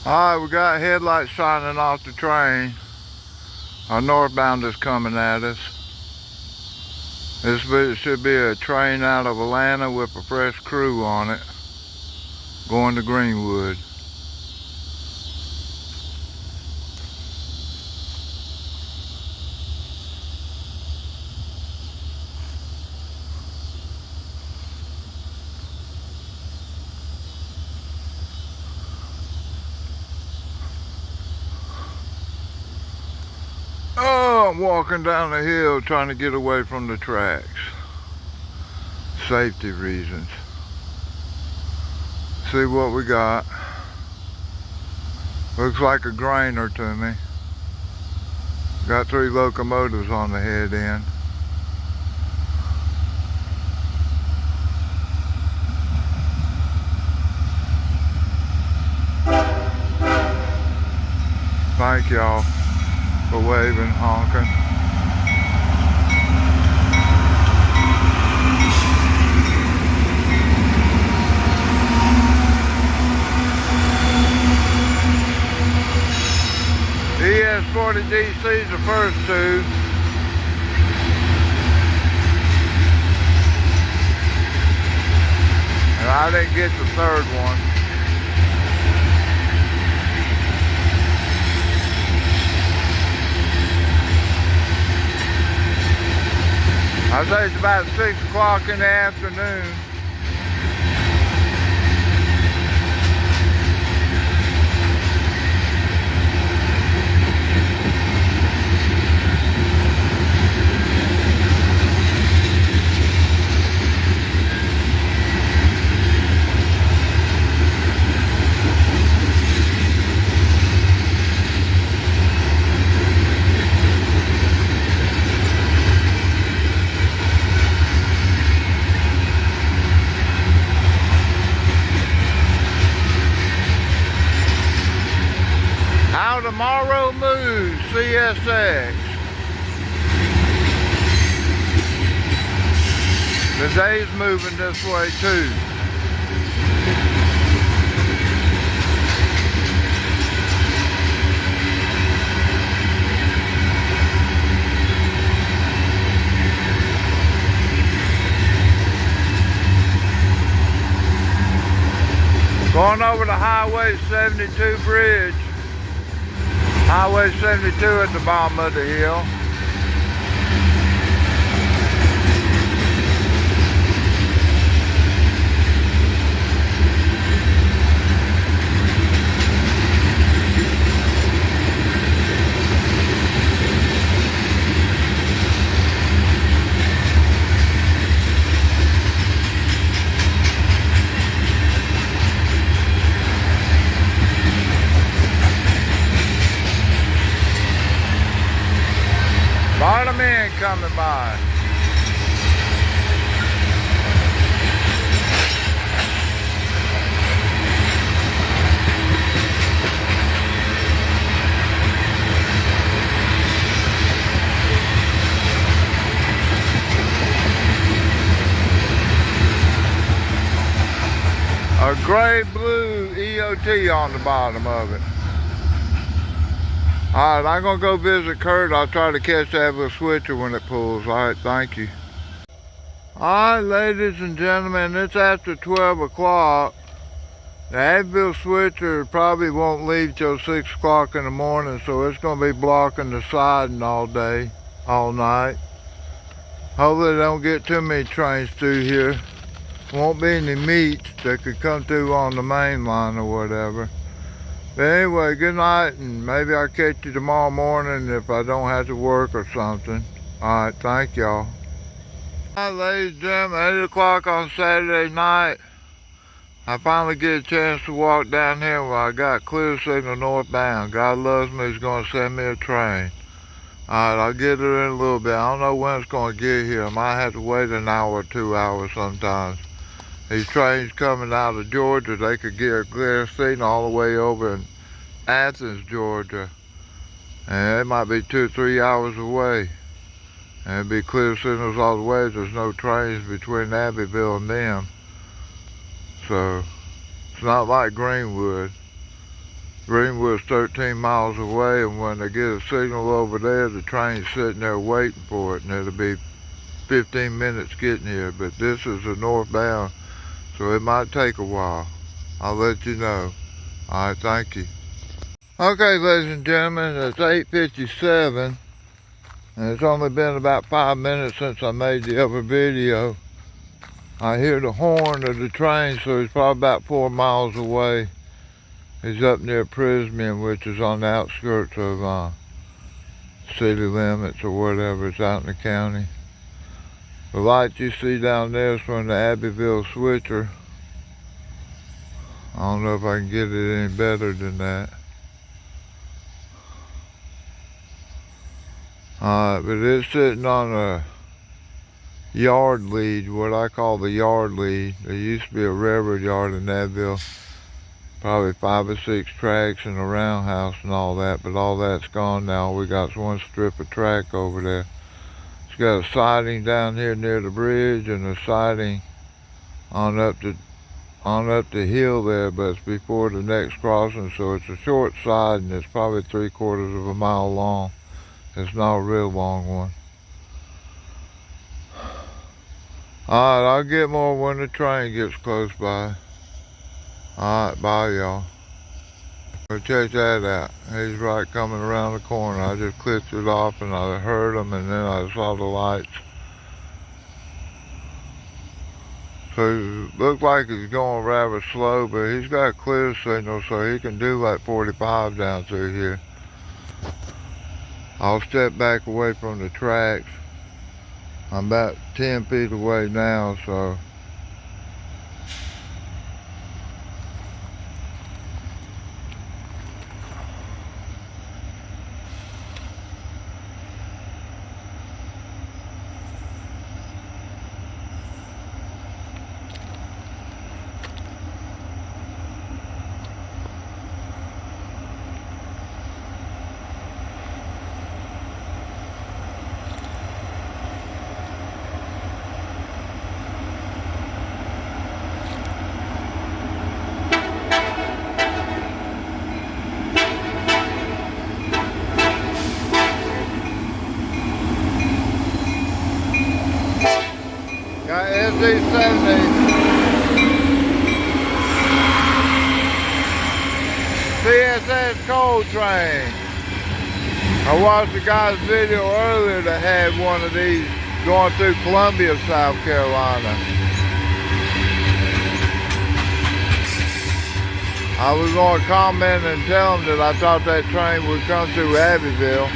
Alright, we got headlights shining off the train. Our northbound is coming at us. This should be a train out of Atlanta with a fresh crew on it, going to Greenwood. Oh, I'm walking down the hill trying to get away from the tracks. Safety reasons. See what we got. Looks like a grainer to me. Got 3 locomotives on the head end. Thank y'all for waving, honking. ES40 DC's the first 2. And I didn't get the 3rd one. I say it's about 6 o'clock in the afternoon. How tomorrow moves, CSX. The day's moving this way too. Going over the Highway 72 bridge. Highway 72 at the bottom of the hill. Lot of men coming by. A gray-blue EOT on the bottom of it. Alright, I'm going to go visit Kurt. I'll try to catch that little switcher when it pulls. Alright, thank you. Alright, ladies and gentlemen, it's after 12 o'clock. The Advil switcher probably won't leave till 6 o'clock in the morning, so it's going to be blocking the siding all day, all night. Hopefully they don't get too many trains through here. Won't be any meets that could come through on the main line or whatever. But anyway, good night, and maybe I'll catch you tomorrow morning if I don't have to work or something. Alright, thank y'all. Alright, ladies and gentlemen, 8 o'clock on Saturday night. I finally get a chance to walk down here where I got clear signal northbound. God loves me, He's going to send me a train. Alright, I'll get her in a little bit. I don't know when it's going to get here. I might have to wait an hour or 2 hours sometimes. These trains coming out of Georgia, they could get a clear signal all the way over in Athens, Georgia. And it might be 2 or 3 hours away. And it'd be clear signals all the way. There's no trains between Abbeville and them. So, it's not like Greenwood. Greenwood's 13 miles away, and when they get a signal over there, the train's sitting there waiting for it, and it'll be 15 minutes getting here. But this is a northbound, so it might take a while. I'll let you know. All right, thank you. Okay, ladies and gentlemen, it's 8:57, and it's only been about 5 minutes since I made the other video. I hear the horn of the train, so he's probably about 4 miles away. He's up near Prismian, which is on the outskirts of city limits or whatever. It's out in the county. The light you see down there is from the Abbeville switcher. I don't know if I can get it any better than that. But it's sitting on a yard lead, what I call the yard lead. There used to be a railroad yard in Abbeville. Probably 5 or 6 tracks and a roundhouse and all that, but all that's gone now. We got one strip of track over there. It's got a siding down here near the bridge and a siding on up the hill there, but it's before the next crossing, so it's a short side and it's probably 3/4 of a mile long. It's not a real long one. Alright, I'll get more when the train gets close by. Alright, bye y'all. Well, check that out. He's right coming around the corner. I just clipped it off and I heard him, and then I saw the lights. So it looks like he's going rather slow, but he's got a clear signal, so he can do like 45 down through here. I'll step back away from the tracks. I'm about 10 feet away now, so got SD70 CSS coal train. I watched a guy's video earlier that had one of these going through Columbia, South Carolina. I was going to comment and tell him that I thought that train would come through Abbeville.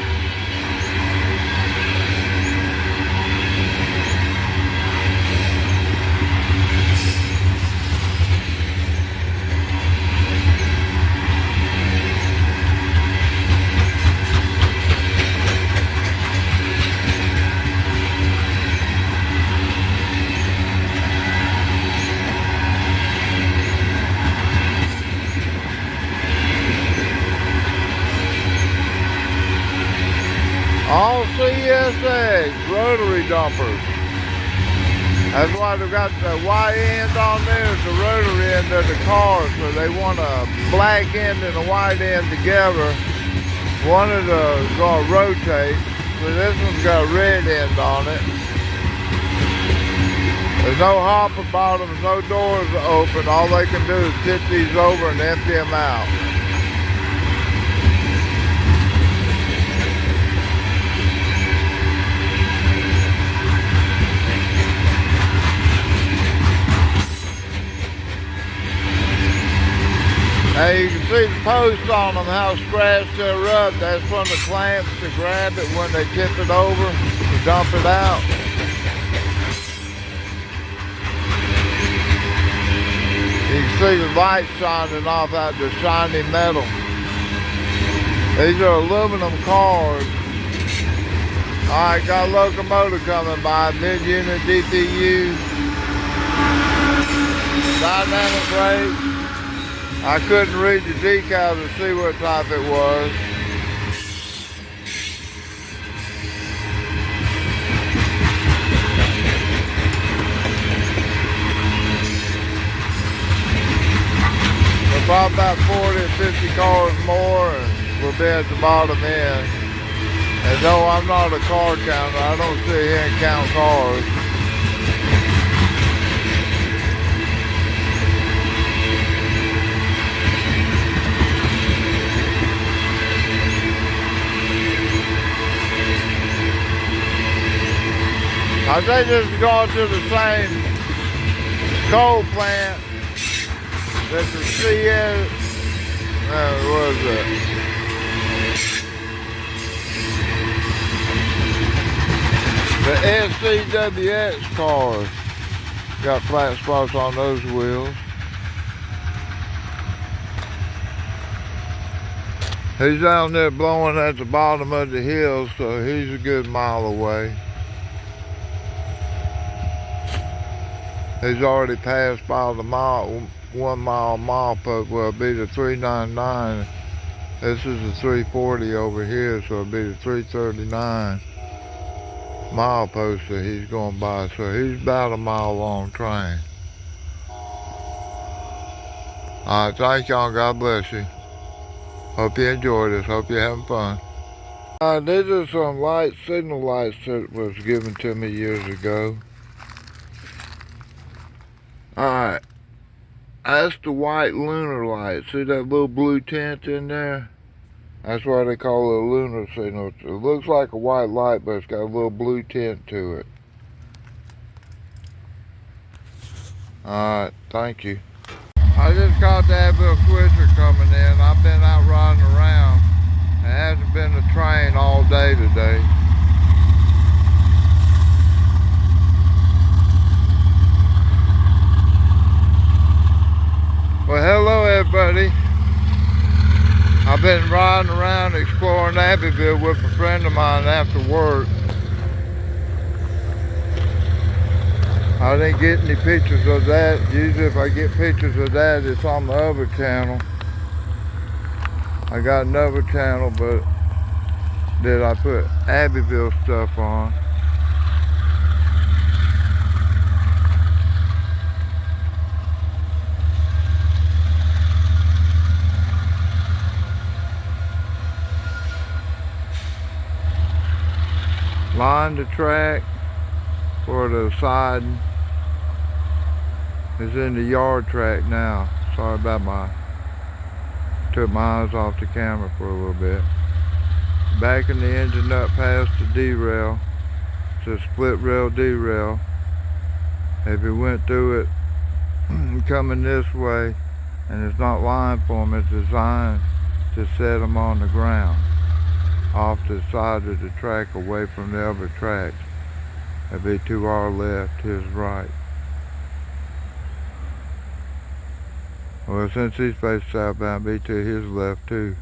All CSX rotary dumpers. That's why they've got the white end on there, it's the rotary end of the car, so they want a black end and a white end together. One of the is going to rotate, so this one's got a red end on it. There's no hopper bottoms, no doors open. All they can do is tip these over and empty them out. Now you can see the posts on them, how scratched they're up. That's from the clamps to grab it when they tip it over to dump it out. You can see the light shining off out the shiny metal. These are aluminum cars. Alright, got a locomotive coming by, mid-unit DPU. Dynamic brake. I couldn't read the decal to see what type it was. The Probably about 40 or 50 cars more, and we'll be at the bottom end. And though I'm not a car counter, I don't sit here and count cars. I think this is going to the same coal plant that the CS, what was it? The SCWX cars. Got flat spots on those wheels. He's down there blowing at the bottom of the hill, so he's a good mile away. He's already passed by the 1 mile milepost. Well, it'll be the 399. This is the 340 over here, so it'll be the 339 milepost that he's going by. So he's about a mile long train. All right, thank y'all. God bless you. Hope you enjoy this. Hope you're having fun. These are some signal lights that was given to me years ago. Alright, that's the white lunar light. See that little blue tint in there? That's why they call it a lunar signal. It looks like a white light, but it's got a little blue tint to it. Alright, thank you. I just caught the Advil switcher coming in. I've been out riding around. There hasn't been a train all day today. Well, hello everybody. I've been riding around exploring Abbeville with a friend of mine after work. I didn't get any pictures of that. Usually if I get pictures of that, it's on the other channel. I got another channel, but that I put Abbeville stuff on. Lined the track for the siding. It's in the yard track now. Sorry about took my eyes off the camera for a little bit. Backing the engine up past the derail. It's a split rail derail. If it went through it coming this way and it's not lined for them, it's designed to set them on the ground off the side of the track away from the other tracks. That'd be to our left, his right. Well, since he's facing southbound, be to his left too.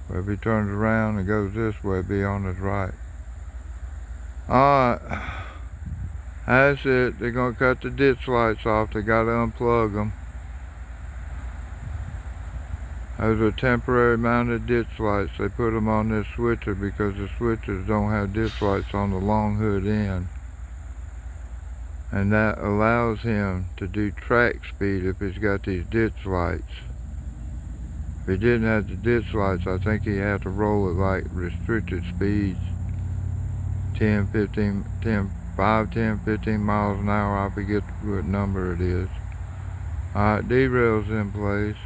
But if he turns around and goes this way, be on his right. Alright, that's it. They're gonna cut the ditch lights off. They gotta unplug them. Those are temporary mounted ditch lights. They put them on this switcher because the switchers don't have ditch lights on the long hood end. And that allows him to do track speed if he's got these ditch lights. If he didn't have the ditch lights, I think he'd have to roll it like restricted speeds. 5, 10, 15 miles an hour. I forget what number it is. Alright, derail's in place.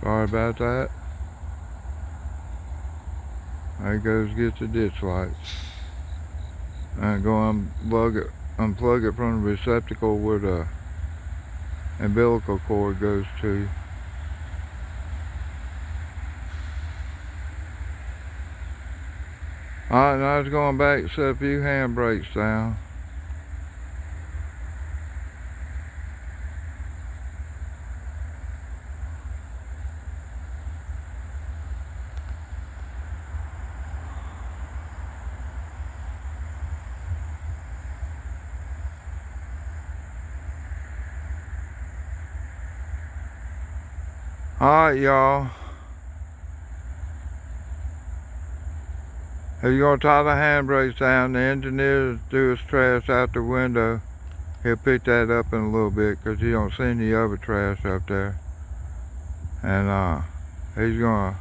Sorry about that. There goes get the ditch lights. And go unplug it from the receptacle where the umbilical cord goes to. Alright, now it's going back to set a few handbrakes down. Alright, y'all. If you're gonna tie the handbrakes down, the engineer threw his trash out the window. He'll pick that up in a little bit because he don't see any other trash up there. And he's gonna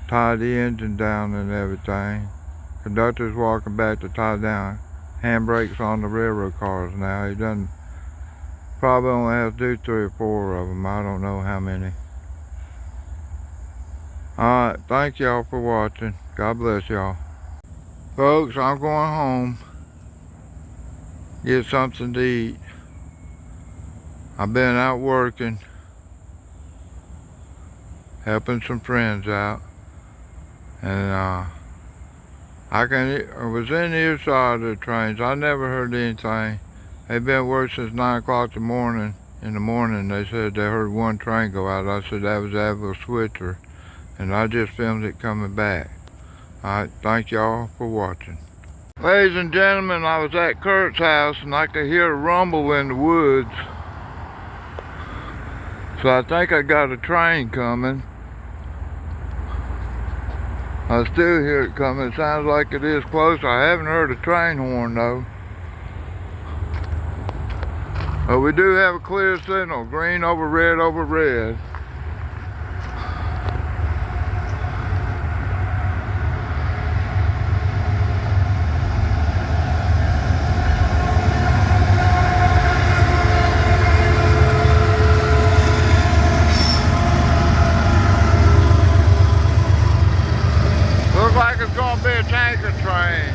tie the engine down and everything. Conductor's walking back to tie down handbrakes on the railroad cars now. He doesn't, probably only has to do 3 or 4 of them. I don't know how many. Alright, thank y'all for watching. God bless y'all. Folks, I'm going home. Get something to eat. I've been out working, helping some friends out. And I was in earshot of the trains. I never heard anything. They've been working since 9 o'clock in the morning. They said they heard one train go out. I said that was that little switcher. And I just filmed it coming back. Alright, thank y'all for watching. Ladies and gentlemen, I was at Kurt's house and I could hear a rumble in the woods. So I think I got a train coming. I still hear it coming. It sounds like it is close. I haven't heard a train horn though. But we do have a clear signal. Green over red over red. Looks like it's gonna be a tanker train.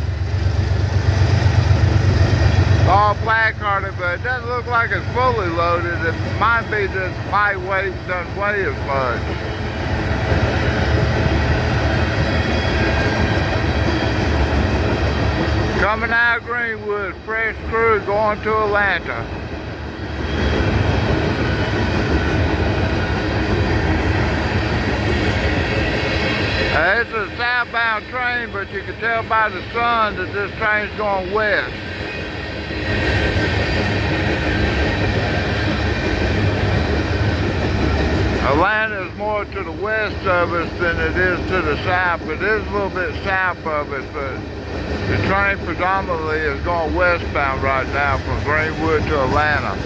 All placarded, but it doesn't look like it's fully loaded. It might be just lightweight, doesn't weigh as much. Coming out of Greenwood, fresh crew going to Atlanta. It's a southbound train, but you can tell by the sun that this train's going west. Atlanta is more to the west of us than it is to the south, but it is a little bit south of us, but the train predominantly is going westbound right now from Greenwood to Atlanta.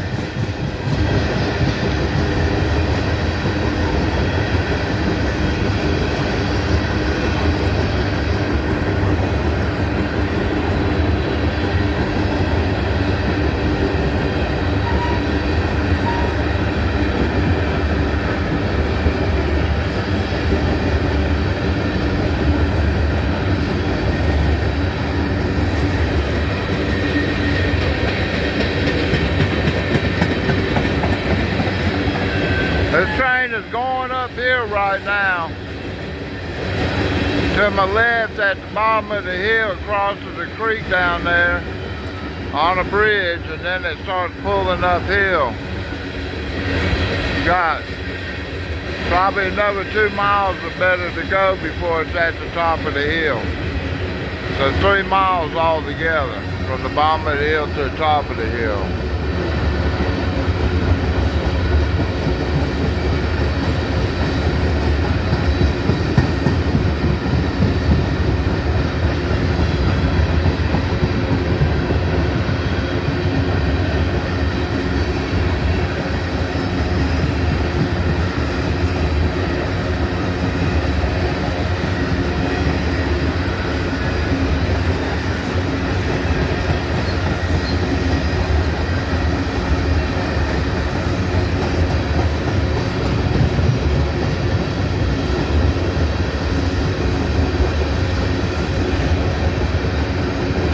This train is going up here right now. To my left at the bottom of the hill, crosses the creek down there on a bridge, and then it starts pulling uphill. Got probably another 2 miles or better to go before it's at the top of the hill. So 3 miles altogether from the bottom of the hill to the top of the hill.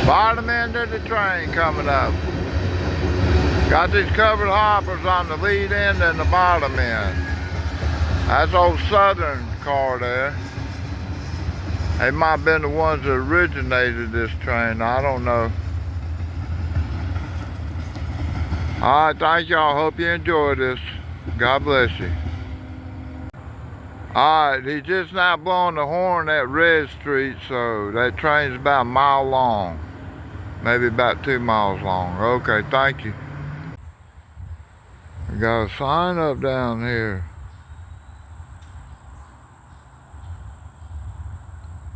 Bottom end of the train coming up. Got these covered hoppers on the lead end and the bottom end. That's old Southern car there. They might have been the ones that originated this train. I don't know. Alright, thank y'all. Hope you enjoyed this. God bless you. Alright, he's just now blowing the horn at Red Street, so that train's about a mile long. Maybe about 2 miles long. Okay, thank you. We got a sign up down here.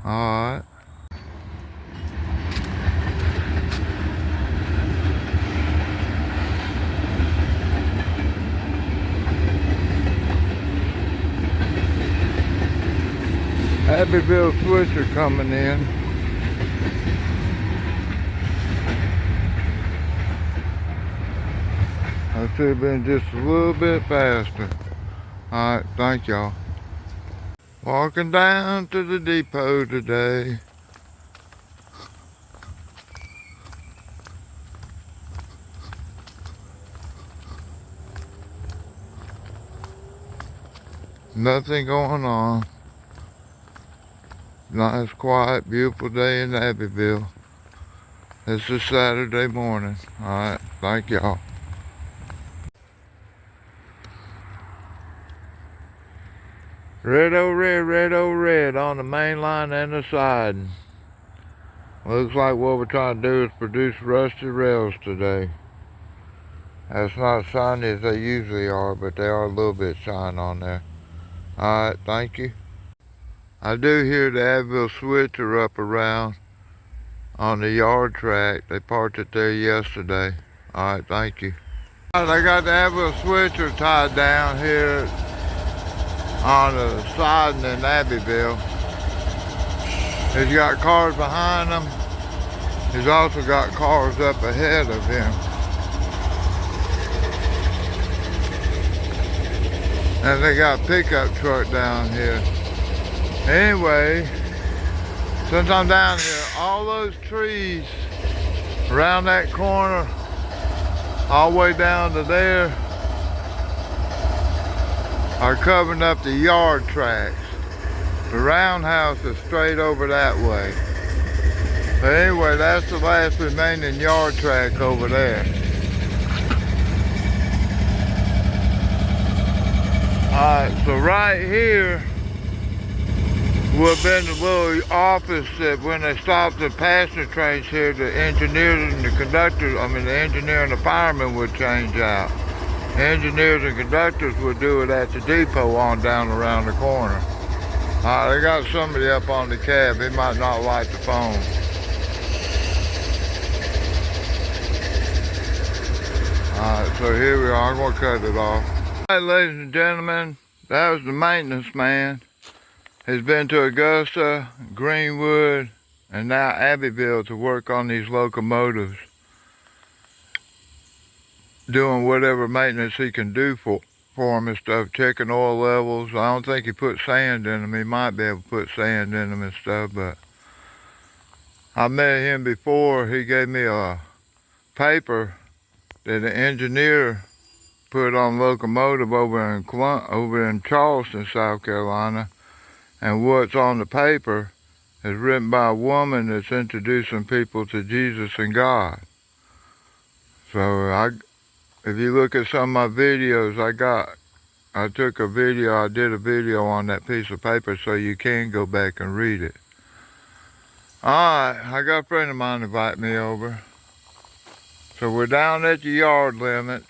Alright. Abbeville switcher coming in. I should have been just a little bit faster. Alright, thank y'all. Walking down to the depot today. Nothing going on. Nice, quiet, beautiful day in Abbeville. It's a Saturday morning. Alright, thank y'all. Red red on the main line and the siding. Looks like what we're trying to do is produce rusty rails today. That's not shiny as they usually are, but they are a little bit shine on there. Alright, thank you. I do hear the Abbeville switcher up around on the yard track. They parked it there yesterday. Alright, thank you. I got the Abbeville switcher tied down here on the siding in Abbeville. He's got cars behind him. He's also got cars up ahead of him. And they got a pickup truck down here. Anyway, since I'm down here, all those trees around that corner, all the way down to there, are covering up the yard tracks. The roundhouse is straight over that way. But anyway, that's the last remaining yard track over there. Alright, so right here would have been the little office that when they stopped the passenger trains here, the engineers and the conductors, the engineer and the fireman would change out. Engineers and conductors would do it at the depot on down around the corner. They got somebody up on the cab. He might not like the phone. Alright, so here we are. I'm going to cut it off. Alright, ladies and gentlemen, that was the maintenance man. He's been to Augusta, Greenwood, and now Abbeville to work on these locomotives, doing whatever maintenance he can do for them and stuff, checking oil levels. I don't think he put sand in them. He might be able to put sand in them and stuff, but I met him before. He gave me a paper that an engineer put on locomotive over in Charleston, South Carolina. And what's on the paper is written by a woman that's introducing people to Jesus and God. So if you look at some of my videos, I did a video on that piece of paper, so you can go back and read it. Alright, I got a friend of mine invite me over. So we're down at the yard limits.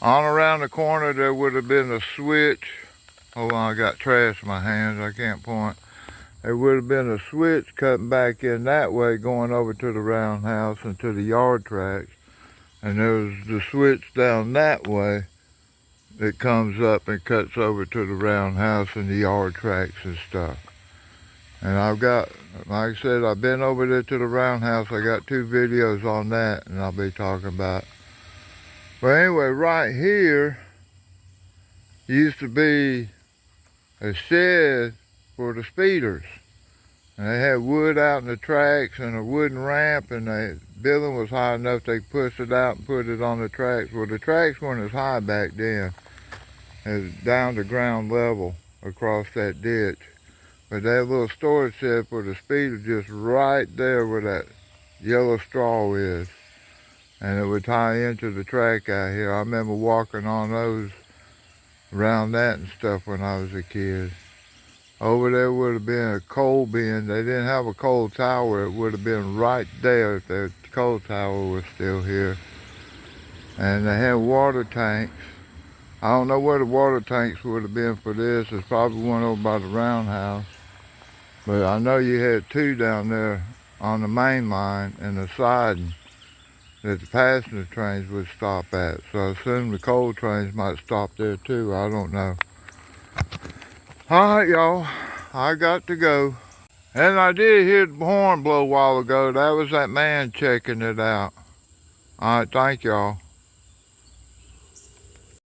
On around the corner there would have been a switch. Hold on, I got trash in my hands, I can't point. There would have been a switch cutting back in that way, going over to the roundhouse and to the yard tracks. And there's the switch down that way that comes up and cuts over to the roundhouse and the yard tracks and stuff. And I've got, like I said, I've been over there to the roundhouse. I got 2 videos on that and I'll be talking about. But anyway, right here used to be a shed for the speeders. And they had wood out in the tracks and a wooden ramp, and the building was high enough they pushed it out and put it on the tracks. Well, the tracks weren't as high back then. It was down to ground level across that ditch. But that little storage shed for the speeders just right there where that yellow straw is. And it would tie into the track out here. I remember walking on those around that and stuff when I was a kid. Over there would have been a coal bin. They didn't have a coal tower. It would have been right there if the coal tower was still here. And they had water tanks. I don't know where the water tanks would have been for this. It's probably one over by the roundhouse. But I know you had two down there on the main line and the siding that the passenger trains would stop at. So I assume the coal trains might stop there too. I don't know. Alright, y'all. I got to go. And I did hear the horn blow a while ago. That was that man checking it out. Alright, thank y'all.